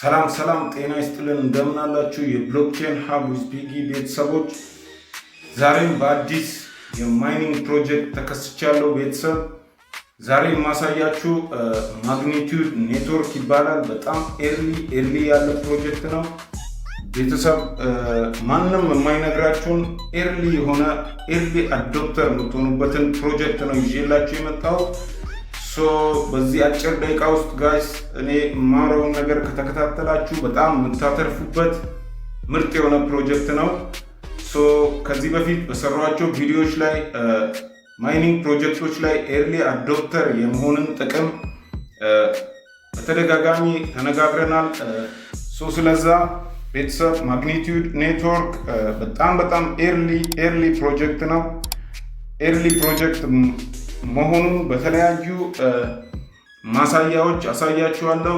ሰላም ጤና ይስጥልን እንደምን አላችሁ የብሎክቼን ሀብ ዊዝ ቢጊ ቤተሰቦች። ዛሬም በአዲስ የማይኒንግ ፕሮጀክት ተከስቻለሁ ቤተሰብ። ዛሬ የማሳያችሁ ማግኒቲዩድ ኔትወርክ ይባላል። በጣም ኤርሊ ያለ ፕሮጀክት ነው ቤተሰብ። ማንም የማይነግራችሁን ኤርሊ አዶፕተር የምትሆኑበትን ፕሮጀክት ነው ይዤላችሁ የመጣሁት። በዚህ አጭር ደቂቃ ውስጥ ጋይስ እኔ የማወራውን ነገር ከተከታተላችሁ በጣም የምታተርፉበት ምርጥ የሆነ ፕሮጀክት ነው። ከዚህ በፊት በሰሯቸው ቪዲዮዎች ላይ ማይኒንግ ፕሮጀክቶች ላይ ኤርሊ አዶፕተር የመሆንን ጥቅም በተደጋጋሚ ተነጋግረናል። ስለዛ ቤተሰብ ማግኒቲዩድ ኔትወርክ በጣም ኤርሊ ፕሮጀክት ነው። ኤርሊ ፕሮጀክት መሆኑን በተለያዩ ማሳያዎች አሳያችኋለሁ።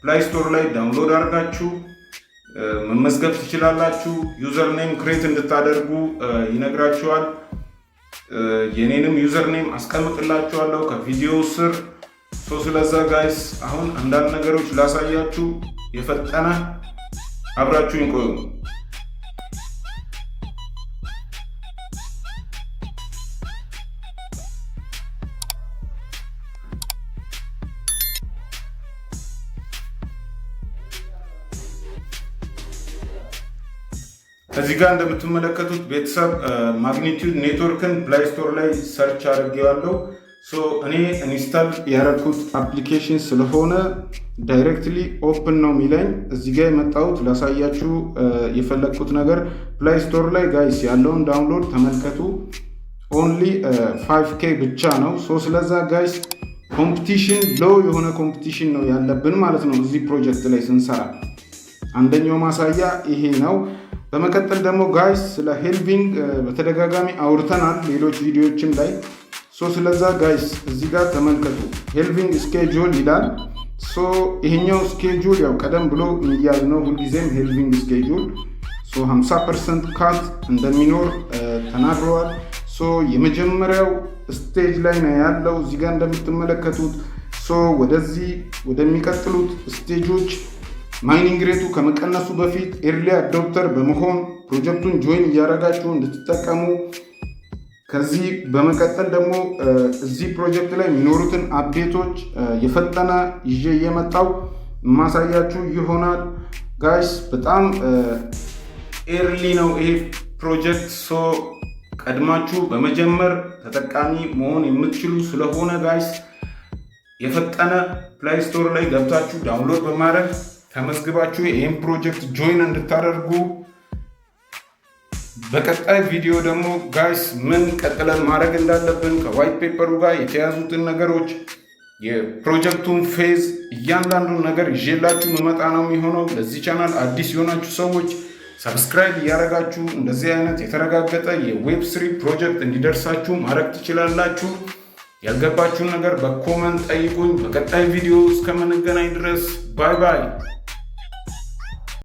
ፕላይ ስቶር ላይ ዳውንሎድ አድርጋችሁ መመዝገብ ትችላላችሁ። ዩዘር ኔም ክሬት እንድታደርጉ ይነግራችኋል። የኔንም ዩዘር ኔም አስቀምጥላችኋለሁ ከቪዲዮ ስር። ስለዛ ጋይስ አሁን አንዳንድ ነገሮች ላሳያችሁ። የፈጠነ አብራችሁኝ ቆዩ። እዚህ ጋር እንደምትመለከቱት ቤተሰብ ማግኒቲዩድ ኔትወርክን ፕላይ ስቶር ላይ ሰርች አድርጌዋለሁ። እኔ ኢንስታል ያደረኩት አፕሊኬሽን ስለሆነ ዳይሬክትሊ ኦፕን ነው የሚለኝ። እዚህ ጋር የመጣሁት ላሳያችሁ የፈለግኩት ነገር ፕላይ ስቶር ላይ ጋይስ ያለውን ዳውንሎድ ተመልከቱ። ኦንሊ 5K ብቻ ነው። ስለዛ ጋይስ ኮምፒቲሽን ሎው የሆነ ኮምፒቲሽን ነው ያለብን ማለት ነው እዚህ ፕሮጀክት ላይ ስንሰራ። አንደኛው ማሳያ ይሄ ነው። በመቀጠል ደግሞ ጋይስ ስለ ሄልቪንግ በተደጋጋሚ አውርተናል ሌሎች ቪዲዮዎችም ላይ። ስለዛ ጋይስ እዚህ ጋር ተመልከቱ። ሄልቪንግ ስኬጁል ይላል። ይሄኛው ስኬጁል ያው ቀደም ብሎ የሚያዝ ነው። ሁልጊዜም ሄልቪንግ ስኬጁል 50% ካት እንደሚኖር ተናግረዋል። የመጀመሪያው ስቴጅ ላይ ነው ያለው እዚህ ጋር እንደምትመለከቱት። ወደዚህ ወደሚቀጥሉት ስቴጆች ማይኒንግ ሬቱ ከመቀነሱ በፊት ኤርሊ አዶፕተር በመሆን ፕሮጀክቱን ጆይን እያደረጋችሁ እንድትጠቀሙ። ከዚህ በመቀጠል ደግሞ እዚህ ፕሮጀክት ላይ የሚኖሩትን አፕዴቶች የፈጠነ ይዤ እየመጣው ማሳያችሁ ይሆናል ጋይስ። በጣም ኤርሊ ነው ይሄ ፕሮጀክት። ቀድማችሁ በመጀመር ተጠቃሚ መሆን የምትችሉ ስለሆነ ጋይስ የፈጠነ ፕላይ ስቶር ላይ ገብታችሁ ዳውንሎድ በማድረግ ተመዝግባችሁ ይህን ፕሮጀክት ጆይን እንድታደርጉ። በቀጣይ ቪዲዮ ደግሞ ጋይስ ምን ቀጥለን ማድረግ እንዳለብን ከዋይት ፔፐሩ ጋር የተያዙትን ነገሮች የፕሮጀክቱን ፌዝ እያንዳንዱን ነገር ይዤላችሁ መመጣ ነው የሚሆነው። ለዚህ ቻናል አዲስ የሆናችሁ ሰዎች ሰብስክራይብ እያደረጋችሁ እንደዚህ አይነት የተረጋገጠ የዌብ3 ፕሮጀክት እንዲደርሳችሁ ማድረግ ትችላላችሁ። ያልገባችሁን ነገር በኮመንት ጠይቁኝ። በቀጣይ ቪዲዮ እስከምንገናኝ ድረስ ባይ ባይ።